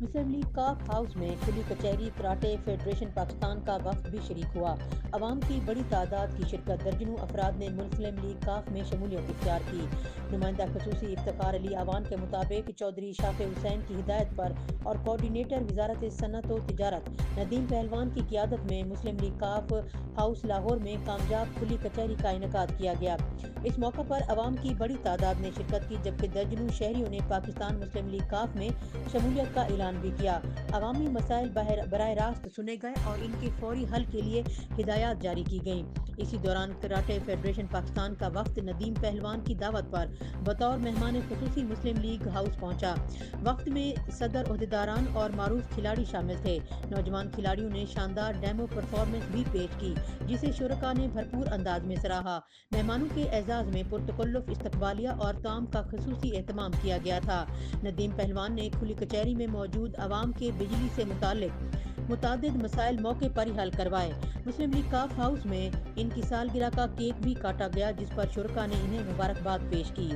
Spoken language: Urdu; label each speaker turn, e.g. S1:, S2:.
S1: مسلم لیگ کاف ہاؤس میں کھلی کچہری کراٹے فیڈریشن پاکستان کا وفد بھی شریک ہوا۔ عوام کی بڑی تعداد کی شرکت، درجنوں افراد نے مسلم لیگ کاف میں شمولیت اختیار کی۔ نمائندہ خصوصی افتخار علی اوان کے مطابق چودھری شافع حسین کی ہدایت پر اور کوارڈینیٹر وزارت صنعت و تجارت ندیم پہلوان کی قیادت میں مسلم لیگ کاف ہاؤس لاہور میں کامیاب کھلی کچہری کا انعقاد کیا گیا۔ اس موقع پر عوام کی بڑی تعداد نے شرکت کی، جبکہ درجنوں شہریوں نے پاکستان مسلم لیگ کاف میں شمولیت کا اعلان بھی کیا۔ عوامی مسائل براہ راست سنے گئے اور ان کے فوری حل کے لیے ہدایات جاری کی گئیں۔ اسی دوران کراٹے فیڈریشن پاکستان کا وفد ندیم پہلوان کی دعوت پر بطور مہمان خصوصی مسلم لیگ ہاؤس پہنچا۔ وفد میں صدر، عہدیداران اور معروف کھلاڑی شامل تھے۔ نوجوان کھلاڑیوں نے شاندار ڈیمو پرفارمنس بھی پیش کی، جسے شرکاء نے بھرپور انداز میں سراہا۔ مہمانوں کے اعزاز میں پرتکلف استقبالیہ اور طعام کا خصوصی اہتمام کیا گیا تھا۔ ندیم پہلوان نے کھلی کچہری میں موجود عوام کے بجلی سے متعلق متعدد مسائل موقع پر ہی حل کروائے۔ مسلم لیگ کاف ہاؤس میں ان کی سالگرہ کا کیک بھی کاٹا گیا، جس پر شرکاء نے انہیں مبارکباد پیش کی۔